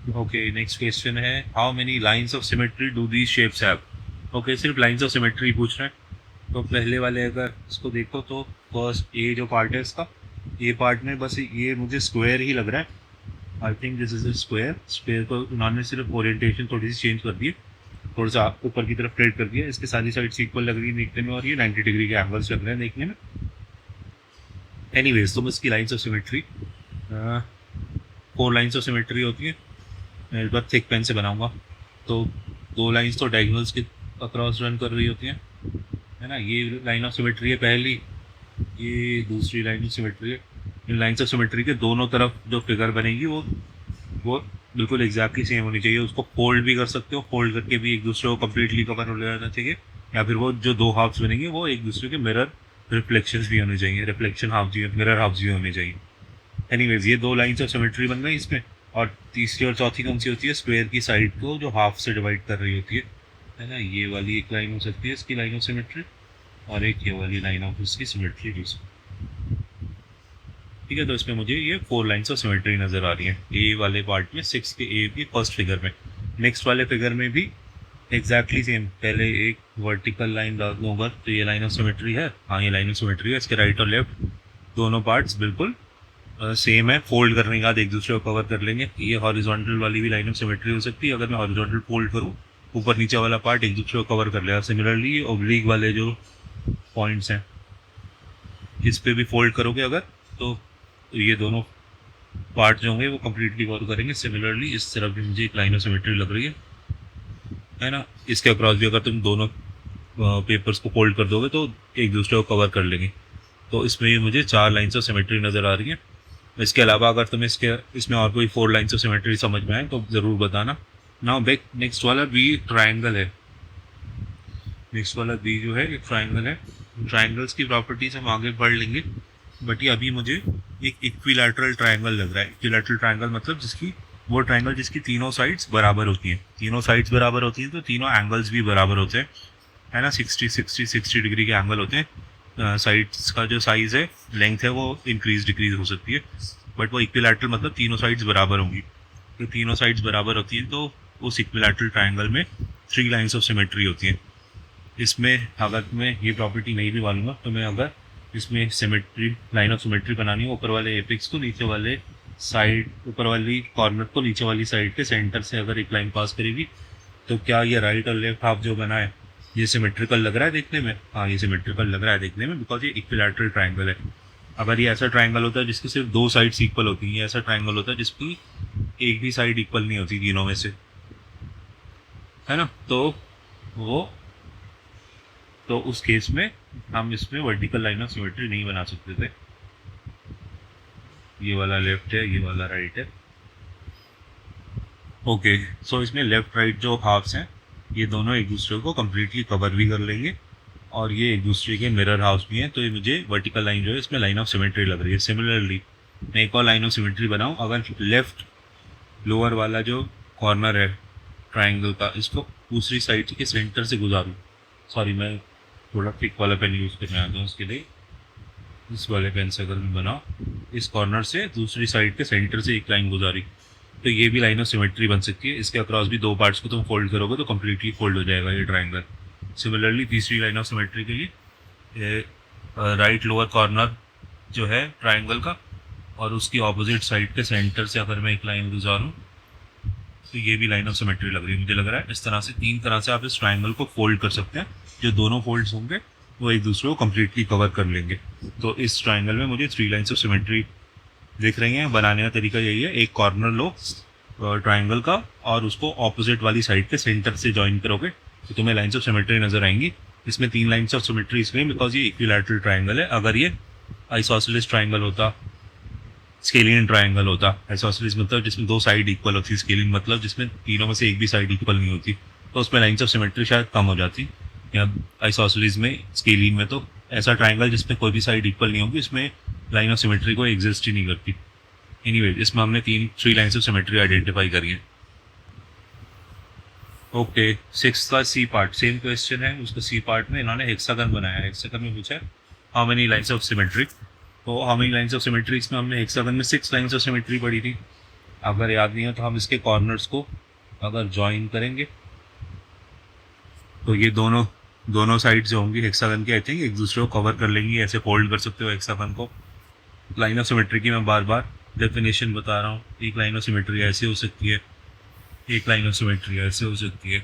Okay, next question है how many lines of symmetry do these shapes have. Okay, सिर्फ lines of symmetry पूछ रहे हैं। तो पहले वाले अगर इसको देखो तो फर्स्ट ये जो पार्ट है इसका, ये पार्ट में बस ये मुझे स्क्वायर ही लग रहा है। I think this is a square. Square को उन्होंने सिर्फ ओरिएंटेशन थोड़ी सी चेंज कर दी है, थोड़ा सा ऊपर की तरफ ट्रेड कर दिया। इसके सारी साइड्स इक्वल लग रही है देखने में, और ये 90 डिग्री के एंगल्स लग रहे हैं देखने में। एनीवेज, तो इसकी lines of symmetry 4 lines of symmetry होती है। मैं इस बार थिक पेन से बनाऊंगा। तो 2 लाइंस तो डायगोनल्स के अक्रॉस रन कर रही होती हैं, है ना। ये लाइन ऑफ सिमेट्री है पहली, ये दूसरी लाइन ऑफ सिमेट्री है। इन लाइन्स ऑफ सिमेट्री के दोनों तरफ जो फिगर बनेगी वो बिल्कुल एग्जैक्टली सेम होनी चाहिए। उसको फोल्ड भी कर सकते हो, फोल्ड करके भी एक दूसरे को कम्प्लीटली कवर हो जाना चाहिए, या फिर वो जो 2 हाफ्स बनेंगे वो एक दूसरे के मिरर रिफ्लेक्शंस भी होने चाहिए, रिफ्लेक्शन हाफ भी, मिरर हाफ्स भी होने चाहिए। एनीवेज, ये 2 लाइन्स ऑफ सिमेट्री बन गई इसमें। और तीसरी और चौथी कौन सी होती है, स्क्वायर की साइड को जो हाफ से डिवाइड कर रही होती है ना। ये वाली एक लाइन हो सकती है इसकी लाइन ऑफ सिमेट्री, और एक ये वाली लाइन ऑफ इसकी सिमेट्री दूसरी। ठीक है, तो इसमें मुझे ये 4 लाइन्स ऑफ सिमेट्री नज़र आ रही हैं ए वाले पार्ट में, 6 के ए की फर्स्ट फिगर में। नेक्स्ट वाले फिगर में भी एग्जैक्टली सेम। पहले एक वर्टिकल लाइन डाल दूंगा तो ये लाइन ऑफ सिमेट्री है। हाँ, ये लाइन ऑफ सिमेट्री है। इसके राइट और लेफ्ट दोनों पार्ट्स बिल्कुल सेम है। फोल्ड करने के बाद एक दूसरे को कवर कर लेंगे। ये हॉरिजॉन्टल वाली भी लाइन ऑफ सिमेट्री हो सकती है। अगर मैं हॉरिजॉन्टल फोल्ड करूँ, ऊपर नीचे वाला पार्ट एक दूसरे को कवर कर लेगा। सिमिलरली ओब्लिक वाले जो पॉइंट्स हैं, इस पे भी फोल्ड करोगे अगर, तो ये दोनों पार्ट जो होंगे वो कम्प्लीटली कवर करेंगे। सिमिलरली इस तरफ भी मुझे एक लाइन ऑफ सिमेट्री लग रही है ना। इसके अक्रॉस भी अगर तुम दोनों पेपर्स को फोल्ड कर दोगे तो एक दूसरे को कवर कर लेंगे। तो इसमें ये मुझे 4 लाइन्स ऑफ सिमेट्री नज़र आ रही है। इसके अलावा अगर तुम्हें इसमें और कोई 4 लाइन्स ऑफ सिमेट्री समझ में आए तो ज़रूर बताना। नाउ बैक, नेक्स्ट वाला बी ट्राइंगल है। नेक्स्ट वाला बी जो है एक ट्राइंगल है। ट्राइंगल्स की प्रॉपर्टीज हम आगे पढ़ लेंगे, बट ये अभी मुझे एक इक्विलैटरल ट्राइंगल लग रहा है। इक्विलैटरल ट्राइंगल मतलब जिसकी, वो ट्राइंगल जिसकी तीनों साइड्स बराबर होती हैं। तीनों साइड्स बराबर होती हैं तो तीनों एंगल्स भी बराबर होते हैं, है ना। 60 डिग्री के एंगल होते हैं। साइड्स का जो साइज़ है, लेंथ है, वो इंक्रीज डिक्रीज हो सकती है, बट वो इक्विलैटरल मतलब तीनों साइड्स बराबर होंगी। तो तीनों साइड्स बराबर होती हैं तो उस इक्विलैटरल ट्राइंगल में 3 लाइन्स ऑफ सिमेट्री होती हैं। इसमें अगर मैं ये प्रॉपर्टी नहीं भी मानूंगा तो मैं अगर इसमें सिमेट्री, लाइन ऑफ सिमेट्री बनानी हो, ऊपर वाले एपिक्स को नीचे वाले साइड, ऊपर वाली कॉर्नर को नीचे वाली साइड के सेंटर से अगर एक लाइन पास करेगी, तो क्या ये राइट और लेफ्ट हाफ जो बना है ये सिमेट्रिकल लग रहा है देखने में। हाँ, ये सिमेट्रिकल लग रहा है देखने में, बिकॉज ये इक्विलैटरल ट्राइंगल है। अगर ये ऐसा ट्राइंगल होता है जिसकी सिर्फ 2 साइड्स इक्वल होती हैं, ये ऐसा ट्राइंगल होता है जिसकी एक भी साइड इक्वल नहीं होती तीनों में से, है ना, वो तो उस केस में हम इसमें वर्टिकल लाइन ऑफ सिमेट्री नहीं बना सकते थे। ये वाला लेफ्ट है, ये वाला राइट है। ओके, सो इसमें लेफ्ट राइट जो हाफ्स हैं ये दोनों एक दूसरे को कम्प्लीटली कवर भी कर लेंगे, और ये एक दूसरे के मिरर हाउस भी हैं। तो ये मुझे वर्टिकल लाइन जो है इसमें लाइन ऑफ सिमेट्री लग रही है। सिमिलरली मैं एक और लाइन ऑफ सिमेट्री बनाऊँ, अगर लेफ्ट लोअर वाला जो कॉर्नर है ट्राइंगल का, इसको दूसरी साइड के सेंटर से गुजारूँ। सॉरी, मैं थोड़ा थिक वाला पेन यूज़ करने आता हूँ उसके लिए। इस वाले पेन से अगर मैं बनाऊँ, इस कॉर्नर से दूसरी साइड के सेंटर से एक लाइन गुजारी, तो ये भी लाइन ऑफ सिमेट्री बन सकती है। इसके अक्रॉस भी 2 पार्ट्स को तुम फोल्ड करोगे तो कम्प्लीटली फोल्ड हो जाएगा ये ट्राइंगल। सिमिलरली तीसरी लाइन ऑफ सिमेट्री के लिए राइट लोअर कॉर्नर जो है ट्राइंगल का, और उसकी ऑपोजिट साइड के सेंटर से अगर मैं एक लाइन गुजारूँ तो ये भी लाइन ऑफ सिमेट्री लग रही है। मुझे लग रहा है इस तरह से 3 तरह से आप इस ट्राइंगल को फोल्ड कर सकते हैं। जो दोनों फोल्ड्स होंगे वो एक दूसरे को कम्प्लीटली कवर कर लेंगे। तो इस ट्राइंगल में मुझे 3 लाइन्स ऑफ सिमेट्री दिख रही हैं। बनाने का तरीका यही है, एक कॉर्नर लो ट्राइंगल का और उसको ऑपोजिट वाली साइड के सेंटर से ज्वाइन करोगे तो तुम्हें लाइन्स ऑफ सिमेट्री नजर आएंगी। इसमें 3 लाइन्स ऑफ सिमेट्री इसलिए बिकॉज ये इक्विलैटरल ट्राइंगल है। अगर ये आइसोसेलेस ट्राइंगल होता, स्केलियन ट्राइंगल होता, आइसोसेलेस मतलब जिसमें 2 साइड इक्वल होती, स्केलियन मतलब जिसमें तीनों में से एक भी साइड इक्वल नहीं होती, तो उसमें लाइन्स ऑफ सिमेट्री शायद कम हो जाती। या आइसोसेलेस में, स्केलियन में तो ऐसा ट्राइंगल जिसमें कोई भी साइड इक्वल नहीं होगी, इसमें लाइन ऑफ सिमेट्री को एग्जिस्ट ही नहीं करती। एनीवे, इसमें हमने 3 लाइन्स ऑफ सिमेट्री आइडेंटिफाई करी है। ओके, 6 का सी पार्ट सेम क्वेश्चन है। उसका सी पार्ट में इन्होंने हेक्सागन बनाया है। हेक्सागन में पूछा है how many lines of symmetry. तो how many lines of symmetry, इसमें हमने हेक्सागन में 6 लाइन्स ऑफ सिमेट्री पढ़ी थी। अगर याद नहीं है तो हम इसके कॉर्नर्स को अगर ज्वाइन करेंगे तो ये दोनों दोनों साइड जो होंगी हेक्सागन के आई थिंक एक दूसरे को कवर कर लेंगी। ऐसे फोल्ड कर सकते हो हेक्सागन को। लाइन ऑफ सिमेट्री की मैं बार बार डेफिनेशन बता रहा हूँ। एक लाइन ऑफ सिमेट्री ऐसे हो सकती है, एक लाइन ऑफ सिमेट्री ऐसे हो सकती है।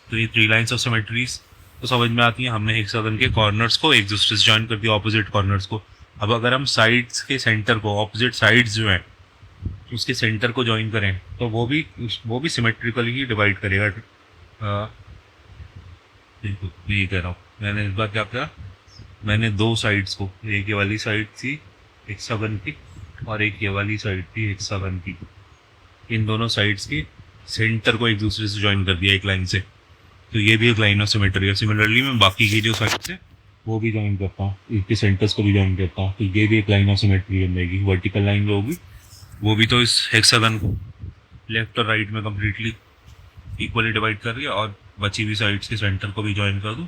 तो ये 3 लाइन्स ऑफ सिमेट्रीज तो समझ में आती हैं। हमने हेक्सागन के कॉर्नर्स को एक दूसरे से ज्वाइन कर दिया, ऑपोजिट कॉर्नर्स को। अब अगर हम साइड्स के सेंटर को, ऑपोजिट साइड्स जो हैं उसके सेंटर को ज्वाइन करें तो वो भी सिमेट्रिकली ही डिवाइड करेगा। देखो ये कह रहा हूँ मैंने इस बार क्या किया, मैंने 2 साइड्स को, एक ये वाली साइड थी हेक्सागन की और एक ये वाली साइड थी हेक्सागन की, इन दोनों साइड्स के सेंटर को एक दूसरे से ज्वाइन कर दिया एक लाइन से। तो ये भी एक लाइन ऑफ सिमेट्री है। सिमिलरली मैं बाकी की जो साइड्स है वो भी ज्वाइन करता हूँ, इसके सेंटर्स को भी ज्वाइन करता हूँ। तो ये भी एक लाइन ऑफ सिमेट्री बनेगी। वर्टिकल लाइन जो होगी वो भी तो इस हेक्सागन को लेफ्ट और राइट में कम्प्लीटली इक्वली डिवाइड कर रही है, और बची हुई साइड्स के सेंटर को भी ज्वाइन कर दूँ।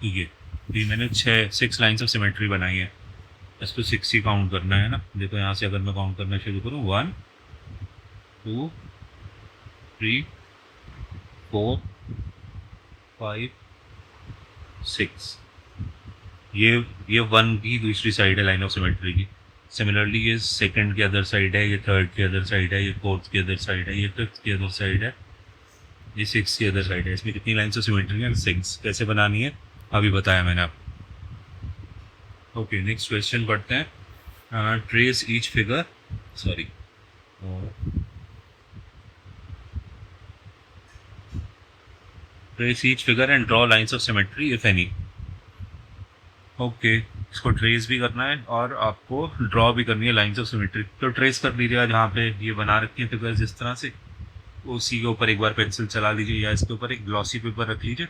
तो ये मैंने 6 लाइन्स ऑफ सिमेट्री बनाई है। इसको 6 ही काउंट करना है ना। देखो यहाँ से अगर मैं काउंट करना शुरू करूँ 1 2 3 4 5 6, ये 1 की दूसरी साइड है लाइन ऑफ सिमेट्री की। सिमिलरली ये सेकंड की अदर साइड है, ये थर्ड की अदर साइड है, ये फोर्थ की अदर साइड है, ये फिफ्थ की अदर साइड है, ये 6 की अदर साइड है। इसमें कितनी लाइन्स ऑफ सिमेट्री है? 6। कैसे बनानी है अभी बताया मैंने आपको। ओके, नेक्स्ट क्वेश्चन पढ़ते हैं। Trace each figure, sorry trace each figure and draw lines of symmetry if any. Okay, इसको ट्रेस भी करना है और आपको ड्रॉ भी करनी है लाइन्स ऑफ सिमेट्री। तो ट्रेस कर लीजिएगा जहाँ पे ये बना रखी है फिगर्स जिस तरह से, उसी के ऊपर एक बार पेंसिल चला लीजिए, या इसके ऊपर एक ग्लॉसी पेपर रख लीजिए,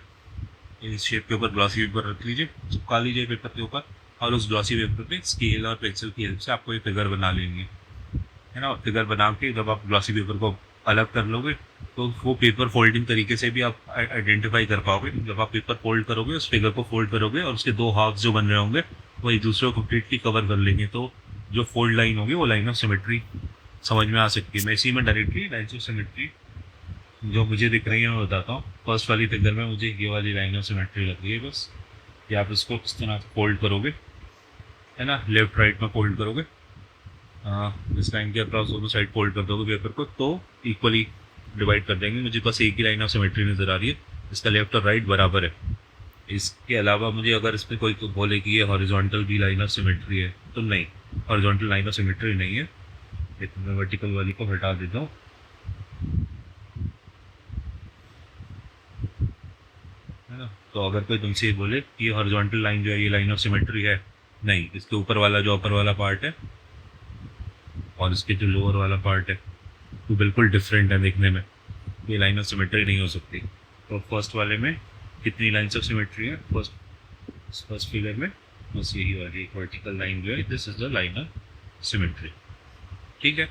इस शेप के ऊपर ग्लॉसी पेपर रख लीजिए, चिपका लीजिए पेपर के ऊपर, और उस ग्लॉसी पेपर पे स्केल और पेंसिल की हेल्प से आपको ये फिगर बना लेंगे, है ना। फिगर बना के जब आप ग्लॉसी पेपर को अलग कर लोगे तो वो पेपर फोल्डिंग तरीके से भी आप आइडेंटिफाई कर पाओगे। जब आप पेपर फोल्ड करोगे, उस फिगर को फोल्ड करोगे और उसके 2 हाफ जो बन रहे होंगे वो एक दूसरे को कम्प्लीटली कवर कर लेंगे। तो जो फोल्ड लाइन होगी वो लाइन ऑफ सिमेट्री समझ में आ सकती है। मैं इसी में डायरेक्टली लाइन ऑफ सिमेट्री जो मुझे दिख रही है मैं बताता हूँ। फर्स्ट वाली फिगर में मुझे ये वाली लाइन ऑफ सिमेट्री लग रही है बस। कि आप इसको इस तरह फोल्ड करोगे, है ना, लेफ्ट राइट में फोल्ड करोगे, इस लाइन के अक्रॉस दोनों साइड फोल्ड कर दोगे पेपर को तो इक्वली डिवाइड कर देंगे। मुझे बस एक ही लाइन ऑफ सिमेट्री नज़र आ रही है, इसका लेफ्ट और राइट बराबर है। इसके अलावा मुझे अगर इसमें कोई बोले कि ये हॉरिजॉन्टल भी लाइन ऑफ सिमेट्री है तो नहीं, हॉरिजॉन्टल लाइन ऑफ सिमेट्री नहीं है। लेकिन मैं वर्टिकल वाली को हटा देता हूँ, है ना। तो अगर कोई तुमसे ये बोले कि ये हॉरिजॉन्टल लाइन जो है ये लाइन ऑफ सिमेट्री है, नहीं, इसके ऊपर वाला जो अपर वाला पार्ट है और इसके जो लोअर वाला पार्ट है वो बिल्कुल डिफरेंट है देखने में, ये लाइन ऑफ सिमेट्री नहीं हो सकती। तो फर्स्ट वाले में कितनी लाइन्स ऑफ सिमेट्री है? फर्स्ट फिगर में बस यही वाली वर्टिकल लाइन जो है, this is the line of symmetry. ठीक है,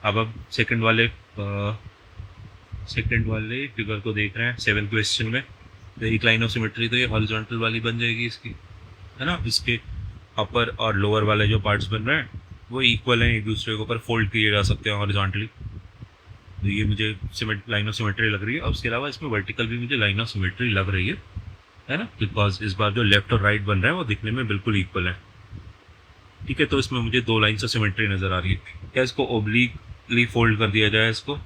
अब सेकंड वाले फिगर को देख रहे हैं 7th क्वेश्चन में। तो एक लाइन ऑफ सिमेट्री तो ये हॉरिजॉन्टल वाली बन जाएगी इसकी, है ना। इसके अपर और लोअर वाले जो पार्ट्स बन रहे हैं वो इक्वल हैं, एक दूसरे के ऊपर फोल्ड किए जा सकते हैं हॉरिजॉन्टली। तो ये मुझे लाइन ऑफ सिमेट्री लग रही है। और उसके अलावा इसमें वर्टिकल भी मुझे लाइन ऑफ सिमेट्री लग रही है ना, बिकॉज इस बार जो लेफ्ट और राइट बन रहा है वो दिखने में बिल्कुल इक्वल है। ठीक है, तो इसमें मुझे 2 लाइन्स ऑफ सिमेट्री नज़र आ रही है। क्या इसको ओब्लिकली फोल्ड कर दिया जाए इसको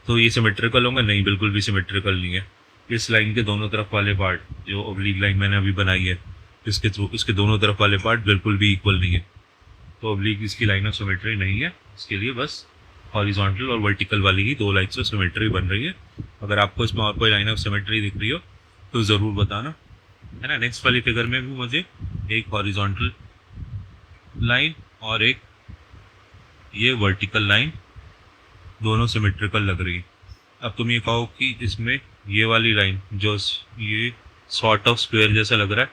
तो ये सिमेट्रिकल होगा? नहीं, बिल्कुल भी सिमेट्रिकल नहीं है। इस लाइन के दोनों तरफ वाले पार्ट जो ओब्लिक लाइन मैंने अभी बनाई है इसके थ्रू, इसके दोनों तरफ वाले पार्ट बिल्कुल भी इक्वल नहीं है। तो ओब्लिक इसकी लाइन ऑफ सिमेट्री नहीं है। इसके लिए बस हॉरिजॉन्टल और वर्टिकल वाली ही 2 लाइन्स ऑफ सिमेट्री बन रही है। अगर आपको इसमें और कोई लाइन ऑफ सिमेट्री दिख रही हो तो ज़रूर बताना, है ना। नेक्स्ट वाली फिगर में भी मुझे एक हॉरिजॉन्टल लाइन और एक ये वर्टिकल लाइन दोनों सिमेट्रिकल लग रही है। अब तुम ये कहो कि इसमें ये वाली लाइन जो ये सॉर्ट ऑफ स्क्वायर जैसा लग रहा है,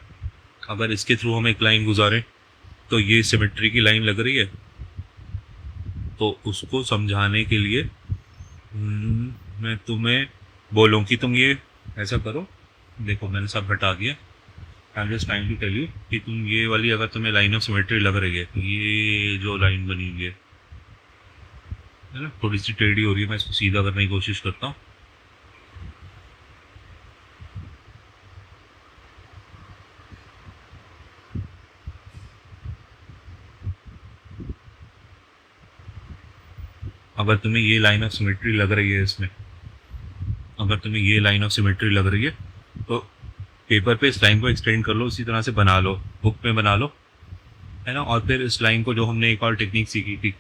अगर इसके थ्रू हम एक लाइन गुजारें तो ये सिमेट्री की लाइन लग रही है। तो उसको समझाने के लिए मैं तुम्हें बोलूँ कि तुम ये ऐसा करो, देखो मैंने सब हटा दिया, I am just trying to tell you कि तुम ये वाली अगर तुम्हें लाइन ऑफ सिमेट्री लग रही है, ये जो लाइन बनी हुई है ना, थोड़ी सी टेढ़ी हो रही है, मैं इसको सीधा करने की कोशिश करता हूँ। अगर तुम्हें ये लाइन ऑफ सिमेट्री लग रही है इसमें, अगर तुम्हें ये लाइन ऑफ सिमेट्री लग रही है तो पेपर पे इस लाइन को एक्सटेंड कर लो, उसी तरह से बना लो, बुक में बना लो, है ना। और फिर इस लाइन को, जो हमने एक और टेक्निक सीखी थी,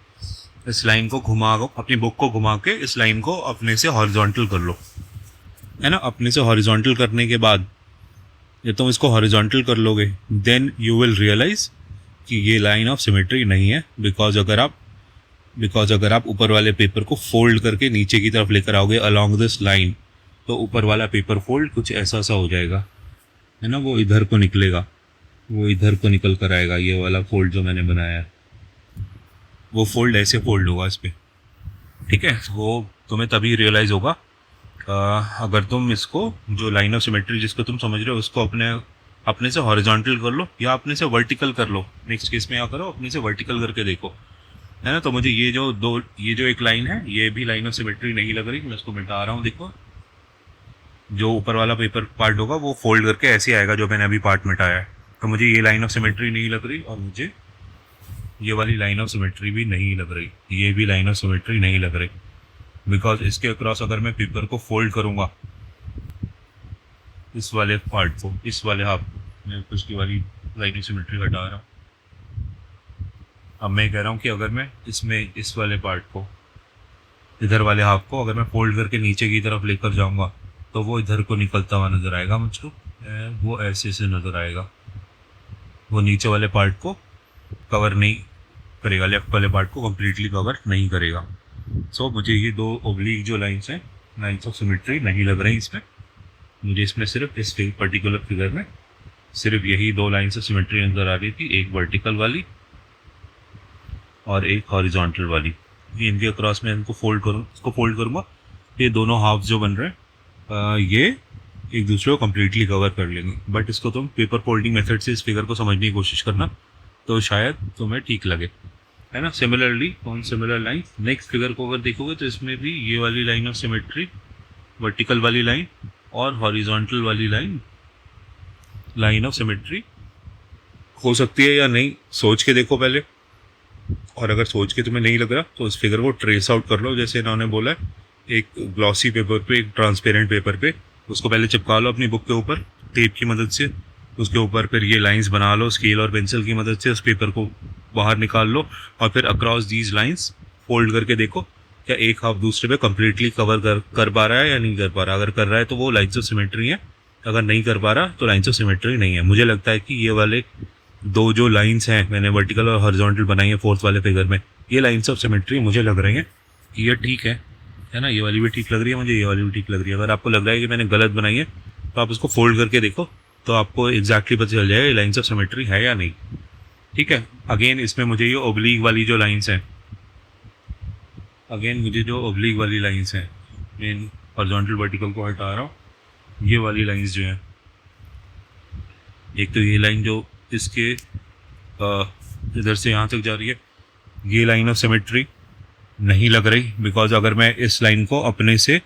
इस लाइन को घुमा, अपनी बुक को घुमा के इस लाइन को अपने से हॉरिजॉन्टल कर लो, है ना। अपने से हॉरिजॉन्टल करने के बाद ये तुम इसको हॉरिजॉन्टल कर लोगे, देन यू विल रियलाइज कि ये लाइन ऑफ सिमेट्री नहीं है। बिकॉज अगर आप ऊपर वाले पेपर को फोल्ड करके नीचे की तरफ लेकर आओगे अलोंग दिस लाइन, तो ऊपर वाला पेपर फोल्ड कुछ ऐसा सा हो जाएगा, है ना। वो इधर को निकलेगा, वो इधर को निकल कर आएगा। ये वाला फोल्ड जो मैंने बनाया है, वो फोल्ड ऐसे फोल्ड होगा इस पर, ठीक है। वो तुम्हें तभी रियलाइज़ होगा अगर तुम इसको, जो लाइन ऑफ सिमेट्री जिसको तुम समझ रहे हो, उसको अपने से हॉरिजॉन्टल कर लो या अपने से वर्टिकल कर लो। नेक्स्ट केस में क्या करो, अपने से वर्टिकल करके देखो, है ना। तो मुझे ये जो एक लाइन है, ये भी लाइन ऑफ सिमेट्री नहीं लग रही। मैं इसको मिटा रहा हूँ, देखो। जो ऊपर वाला पेपर पार्ट होगा वो फोल्ड करके ऐसे आएगा, जो मैंने अभी पार्ट मिटाया है। तो मुझे ये लाइन ऑफ सिमेट्री नहीं लग रही, और मुझे ये वाली लाइन ऑफ सिमेट्री भी नहीं लग रही, ये भी लाइन ऑफ सिमेट्री नहीं लग रही। बिकॉज इसके अक्रॉस अगर मैं पेपर को फोल्ड करूँगा, इस वाले पार्ट को, इस वाले हाफ को, मैं उसकी वाली लाइन ऑफ सिमेट्री हटा रहा हूँ। अब मैं कह रहा हूँ कि अगर मैं इसमें इस वाले पार्ट को, इधर वाले हाफ को अगर मैं फोल्ड करके नीचे की तरफ लेकर जाऊँगा, तो वो इधर को निकलता हुआ नज़र आएगा मुझको। वो ऐसे से नज़र आएगा, वो नीचे वाले पार्ट को कवर नहीं करेगा, लेफ्ट वाले पार्ट को कम्प्लीटली कवर नहीं करेगा। सो मुझे ये दो ओब्लिक जो लाइन्स हैं, लाइन्स ऑफ सिमेट्री नहीं लग रही इसमें। मुझे इसमें सिर्फ इस पर्टिकुलर फिगर में सिर्फ यही दो लाइन्स ऑफ सिमेट्री नज़र आ रही थी, एक वर्टिकल वाली और एक हॉरिजॉन्टल वाली। इनके अक्रॉस में इनको फोल्ड करूँगा, ये दोनों हाफ जो बन रहे हैं ये एक दूसरे को कम्प्लीटली कवर कर लेंगे। बट इसको तुम पेपर फोल्डिंग मेथड से इस फिगर को समझने की कोशिश करना, तो शायद तुम्हें ठीक लगे, है ना। Similarly on similar line, next figure को अगर देखोगे तो इसमें भी ये वाली लाइन ऑफ सिमेट्री, वर्टिकल वाली लाइन और हॉरिजॉन्टल वाली लाइन ऑफ सिमेट्री हो सकती है या नहीं, सोच के देखो पहले। और अगर सोच के तुम्हें नहीं लग रहा तो इस फिगर को ट्रेस आउट कर लो, जैसे इन्होंने बोला है। एक ग्लॉसी पेपर पे, एक ट्रांसपेरेंट पेपर पे उसको पहले चिपका लो अपनी बुक के ऊपर टेप की मदद से। उसके ऊपर फिर ये लाइंस बना लो स्केल और पेंसिल की मदद से, उस पेपर को बाहर निकाल लो और फिर अक्रॉस दीज लाइंस फोल्ड करके देखो क्या एक हाफ दूसरे पे कम्प्लीटली कवर कर पा रहा है या नहीं कर पा रहा। अगर कर रहा है तो वो लाइन्स ऑफ सिमेट्री है, अगर नहीं कर पा रहा तो लाइन्स ऑफ सिमेट्री नहीं है। मुझे लगता है कि ये वाले दो जो लाइंस हैं मैंने वर्टिकल और हॉरिजॉन्टल बनाई है फोर्थ वाले फिगर में, ये लाइंस ऑफ सिमेट्री मुझे लग रही हैं कि ये ठीक है ना। ये वाली भी ठीक लग रही है मुझे, ये वाली भी ठीक लग रही है। अगर आपको लग रहा है कि मैंने गलत बनाई है तो आप उसको फोल्ड करके देखो, तो आपको एग्जैक्टली पता चल जाएगा लाइंस ऑफ सिमेट्री है या नहीं, ठीक है। अगेन इसमें मुझे ये ओब्लीक वाली जो लाइंस हैं, मैं हॉरिजॉन्टल वर्टिकल को हटा रहा हूँ, ये वाली लाइंस जो हैं, एक तो ये लाइन जो इसके इधर से यहाँ तक जा रही है, ये लाइन ऑफ सिमेट्री नहीं लग रही। बिकॉज अगर मैं इस लाइन को अपने से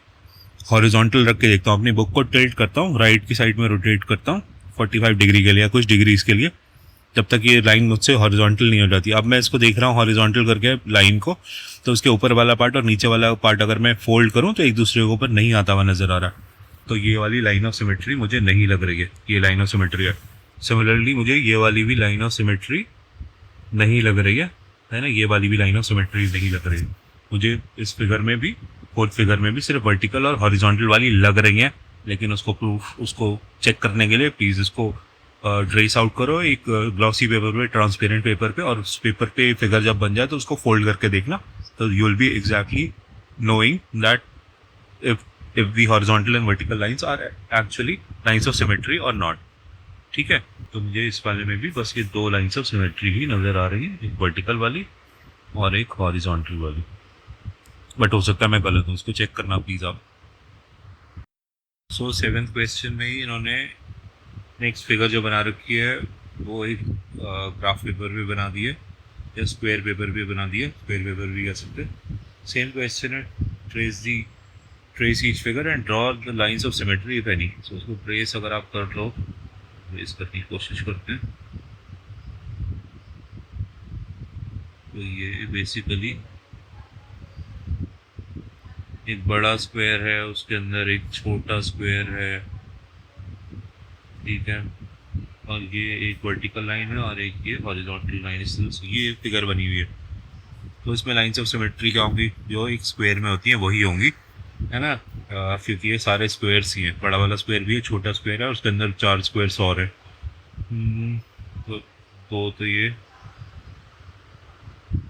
हॉरिजॉन्टल रख के देखता हूँ, अपनी बुक को टिल्ट करता हूँ, राइट की साइड में रोटेट करता हूँ 45 डिग्री के लिए या कुछ डिग्रीज के लिए, जब तक ये लाइन मुझसे हॉरिजॉन्टल नहीं हो जाती। अब मैं इसको देख रहा हूँ हॉरिजॉन्टल करके लाइन को, तो उसके ऊपर वाला पार्ट और नीचे वाला पार्ट अगर मैं फोल्ड करूँ तो एक दूसरे के ऊपर नहीं आता हुआ नज़र आ रहा। तो ये वाली लाइन ऑफ सिमेट्री मुझे नहीं लग रही है, ये लाइन ऑफ सिमेट्री है। सिमिलरली मुझे ये वाली भी लाइन ऑफ सिमेट्री नहीं लग रही है ना। ये वाली भी लाइन ऑफ सिमेट्री नहीं लग रही है मुझे। इस फिगर में भी, फोर्थ फिगर में भी सिर्फ वर्टिकल और हॉरिजॉन्टल वाली लग रही हैं। लेकिन उसको चेक करने के लिए प्लीज़ इसको ट्रेस आउट करो एक ग्लॉसी पेपर पे, ट्रांसपेरेंट पेपर पे, और उस पेपर पे फिगर जब बन जाए तो उसको फोल्ड करके देखना, तो you will B exactly knowing that if the horizontal and vertical lines are actually lines of symmetry or not, ठीक है। तो मुझे इस वाले में भी बस ये दो लाइन्स ऑफ सिमेट्री ही नज़र आ रही है, एक वर्टिकल वाली और एक हॉरिजॉन्टल वाली। बट हो सकता है मैं गलत हूँ, इसको चेक करना प्लीज़ आप। सो 7th क्वेश्चन में ही इन्होंने नेक्स्ट फिगर जो बना रखी है वो एक ग्राफ पेपर भी बना दी है, या स्क्वायर पेपर भी बना दिया, स्क्वायर पेपर भी कह सकते हैं। सेम क्वेश्चन है, trace each figure and draw the lines of symmetry if any. So उसको ट्रेस अगर आप कर लो, ट्रेस करने की कोशिश करते हैं। तो ये बेसिकली एक बड़ा स्क्वायर है, उसके अंदर एक छोटा स्क्वायर है, ठीक है, और ये एक वर्टिकल लाइन है और एक ये हॉरिजॉन्टल लाइन है। ये फिगर बनी हुई है, तो इसमें लाइंस ऑफ सिमेट्री क्या होंगी, जो एक स्क्वायर में होती हैं वही होंगी, है ना। क्योंकि ये सारे स्क्वायर्स ही हैं, बड़ा वाला स्क्वायर भी है, छोटा स्क्वायर है, उसके अंदर 4 स्क्वायर्स और है। तो ये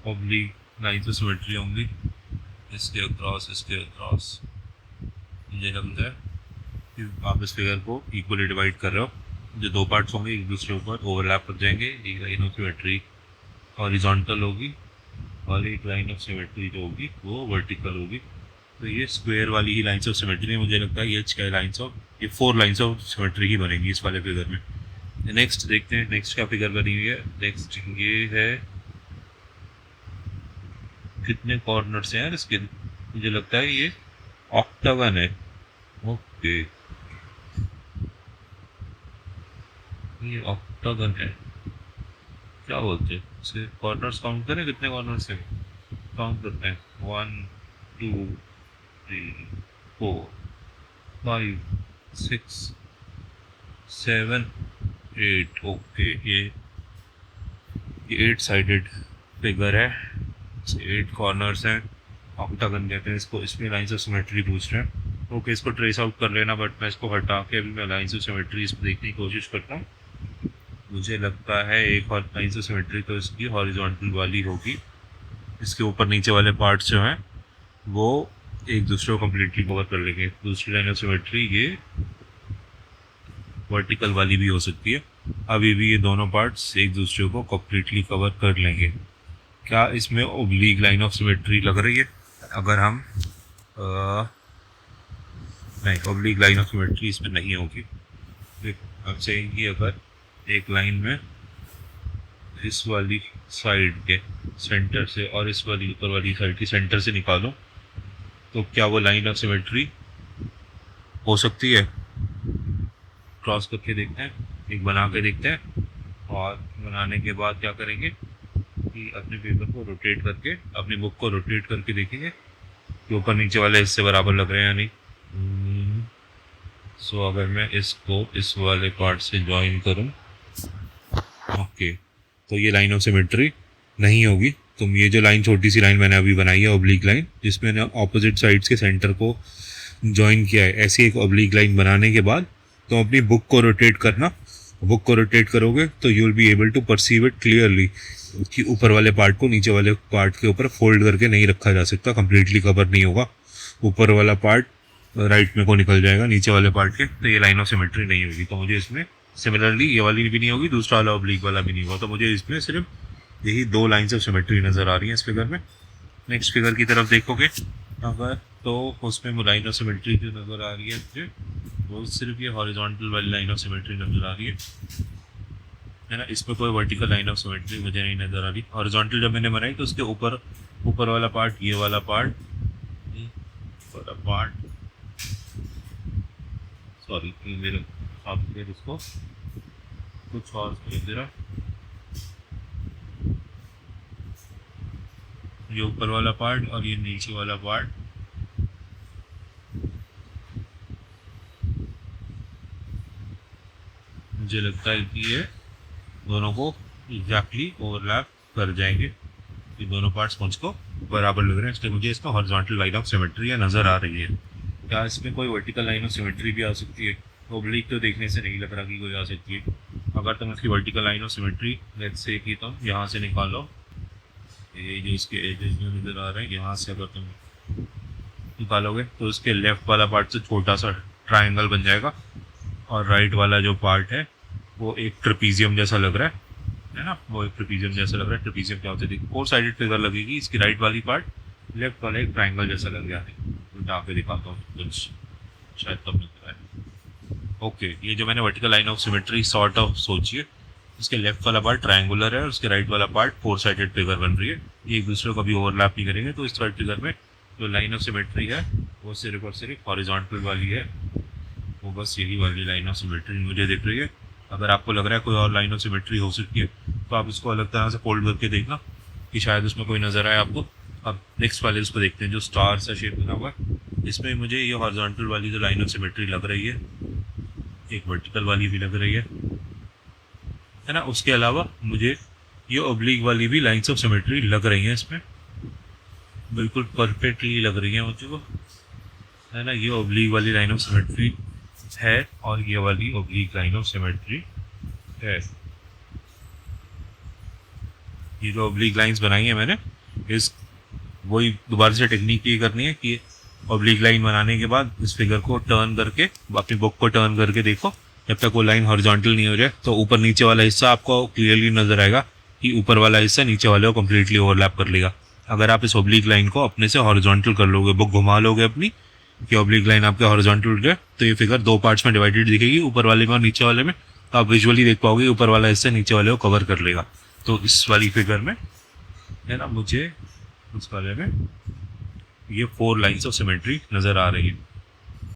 ऑब्लिक लाइंस ऑफ सिमेट्री होंगी, इसके अक्रॉस। मुझे लगता है कि आप इस फिगर को इक्वली डिवाइड कर रहे हो, जो दो पार्ट्स होंगे एक दूसरे ऊपर ओवरलैप कर जाएंगे। एक लाइन ऑफ सिमेट्री हॉरिजॉन्टल होगी और एक लाइन ऑफ सिमेट्री जो होगी वो वर्टिकल होगी। तो ये स्क्वायर वाली ही लाइन्स ऑफ सिमेट्री है। मुझे लगता है ये 4 लाइन्स ऑफ सिमेट्री ही बनेंगी इस वाले फिगर में। नेक्स्ट देखते हैं, नेक्स्ट क्या फिगर बनी हुई है। नेक्स्ट ये है, कितने कॉर्नर्स हैं यार इसके, मुझे लगता है ये ऑक्टागन है। ओके, ये ऑक्टागन है, क्या बोलते हैं इसके, कॉर्नर्स काउंट करें, कितने कॉर्नर्स हैं, काउंट करते हैं। 1 2 3 4 5 6 7 8। ओके, ये 8 साइडेड फिगर है, 8 कॉर्नर्स हैं, ऑक्टागन कहते हैं इसको। इसमें लाइंस ऑफ सिमेट्री पूछ रहे हैं। ओके, इसको ट्रेस आउट कर लेना, बट मैं इसको हटा के अभी मैं लाइंस ऑफ सिमेट्री इसको देखने की कोशिश करता हूँ। मुझे लगता है एक और लाइंस ऑफ सिमेट्री तो इसकी हॉरिजॉन्टल वाली होगी, इसके ऊपर नीचे वाले पार्ट्स जो हैं वो एक दूसरे को कम्प्लीटली कवर कर लेंगे। दूसरी लाइन ऑफ सिमेट्री ये वर्टिकल वाली भी हो सकती है, अभी भी ये दोनों पार्ट्स एक दूसरे को कम्प्लीटली कवर कर लेंगे। क्या इसमें ओब्लीक लाइन ऑफ सिमेट्री लग रही है? अगर हम नहीं, ओब्लीक लाइन ऑफ सिमेट्री इसमें नहीं होगी। अब चाहिए अगर एक लाइन में इस वाली साइड के सेंटर से और इस वाली ऊपर वाली साइड के सेंटर से निकालो, तो क्या वो लाइन ऑफ सिमेट्री हो सकती है? क्रॉस करके देखते हैं, एक बना के देखते हैं, और बनाने के बाद क्या करेंगे कि अपने पेपर को रोटेट करके, अपनी बुक को रोटेट करके देखेंगे कि ऊपर नीचे वाले हिस्से बराबर लग रहे हैं या नहीं। सो अगर मैं इसको इस वाले पार्ट से ज्वाइन करूं, ओके, तो ये लाइन ऑफ सिमेट्री नहीं होगी। तुम ये जो लाइन, छोटी सी लाइन मैंने अभी बनाई है ऑब्लिक लाइन, जिसमें मैंने ऑपोजिट साइड्स के सेंटर को ज्वाइन किया है, ऐसी एक ऑब्लिक लाइन बनाने के बाद तुम अपनी बुक को रोटेट करना। बुक को रोटेट करोगे तो you will be able to perceive it clearly कि ऊपर वाले पार्ट को नीचे वाले पार्ट के ऊपर फोल्ड करके नहीं रखा जा सकता, कंप्लीटली कवर नहीं होगा। ऊपर वाला पार्ट राइट में को निकल जाएगा नीचे वाले पार्ट के, तो ये लाइन ऑफ सिमेट्री नहीं होगी। तो मुझे इसमें सिमिलरली ये वाली भी नहीं होगी, दूसरा वाला ऑब्लिक वाला भी नहीं होगा। तो मुझे इसमें सिर्फ यही 2 लाइन्स ऑफ सिमेट्री नज़र आ रही हैं इस फिगर में। नेक्स्ट फिगर की तरफ देखोगे अगर, तो उसमें वो लाइन ऑफ सिमेट्री जो नज़र आ रही है मुझे, वो सिर्फ ये हॉरिजॉन्टल वाली लाइन ऑफ सिमेट्री नज़र आ रही है ना। इसमें कोई वर्टिकल लाइन ऑफ सिमेट्री मुझे नहीं नज़र आ रही। हॉरिजॉन्टल जब मैंने बनाई तो उसके ऊपर वाला पार्ट, ये वाला पार्ट, सॉरी मेरे साथ इसको कुछ और दे रहा, ये ऊपर वाला पार्ट और ये नीचे वाला पार्ट, मुझे लगता है कि ये दोनों को एग्जैक्टली ओवरलैप कर जाएंगे। ये दोनों पार्ट्स मुझको बराबर लग रहे हैं, इसलिए मुझे इसका हॉरिजॉन्टल लाइन ऑफ सिमेट्री नज़र आ रही है। क्या इसमें कोई वर्टिकल लाइन ऑफ सिमेट्री भी आ सकती है? ओब्लिक तो देखने से नहीं लग रहा कि कोई आ सकती है। अगर तुम इसकी vertical line of symmetry let's say कि तुम यहाँ से निकालो, ये जो इसके एजेस जो नज़र आ रहे हैं, यहाँ से अगर तुम निकालोगे तो इसके लेफ्ट वाला पार्ट से छोटा सा ट्राइंगल बन जाएगा, और राइट वाला जो पार्ट है वो एक ट्रेपीजियम जैसा लग रहा है ना, वो एक ट्रेपीजियम जैसा लग रहा है। ट्रेपीजियम क्या होता है, देखो 4 साइडेड फिगर लगेगी, इसकी राइट वाली पार्ट लेफ्ट वाला एक ट्राइंगल जैसा लग गया है। उल्टा के दिखाता हूँ कुछ, शायद तब मिलता है। ओके, ये जो मैंने vertical line of symmetry sort of सोचिए, इसके लेफ्ट वाला पार्ट ट्रायंगुलर है और उसके राइट वाला पार्ट फोर साइडेड फिगर बन रही है। ये एक दूसरे को कभी ओवरलैप नहीं करेंगे। तो इस थर्ड फिगर में जो लाइन ऑफ सिमेट्री है वो सिर्फ और सिर्फ हॉरिजॉन्टल वाली है, वो बस यही वाली लाइन ऑफ सिमेट्री मुझे दिख रही है। अगर आपको लग रहा है कोई और लाइन ऑफ सिमेट्री हो सकती है तो आप इसको अलग तरह से फोल्ड करके देखना कि शायद उसमें कोई नज़र आए आपको। अब नेक्स्ट वाले इसको देखते हैं, जो स्टार सा शेप बना हुआ है, इसमें मुझे ये हॉरिजॉन्टल वाली जो लाइन ऑफ सिमेट्री लग रही है, एक वर्टिकल वाली भी लग रही है ना। उसके अलावा मुझे ये ऑब्लिक वाली भी लाइन्स ऑफ सिमेट्री लग रही हैं, इसमें बिल्कुल परफेक्टली लग रही है मुझे वो, है ना। ये ऑब्लिक वाली लाइन ऑफ सिमेट्री है और ये वाली ऑब्लिक लाइन ऑफ सिमेट्री है। ये जो ऑब्लिक लाइंस बनाई है मैंने, इस वही दोबारा से टेक्निक ये करनी है कि ऑब्लिक लाइन बनाने के बाद इस फिगर को टर्न करके, अपनी बुक को टर्न करके देखो, जब तक वो लाइन हॉरिजॉन्टल नहीं हो जाए तो ऊपर नीचे वाला हिस्सा आपको क्लियरली नजर आएगा कि ऊपर वाला हिस्सा नीचे वाले को कम्प्लीटली ओवरलैप कर लेगा। अगर आप इस ऑब्लिक लाइन को अपने से हॉरिजॉन्टल कर लोगे, बुक घुमा लोगे अपनी कि ऑब्लिक लाइन आपके हॉरिजॉन्टल उठ जाए, तो ये फिगर दो पार्ट्स में डिवाइडेड दिखेगी, ऊपर वाले में और नीचे वाले में। तो आप विजुअली देख पाओगे ऊपर वाला हिस्सा नीचे वाले को कवर कर लेगा। तो इस वाली फिगर में, है ना, मुझे उस वाले में ये फोर लाइन्स ऑफ सिमेट्री नज़र आ रही है।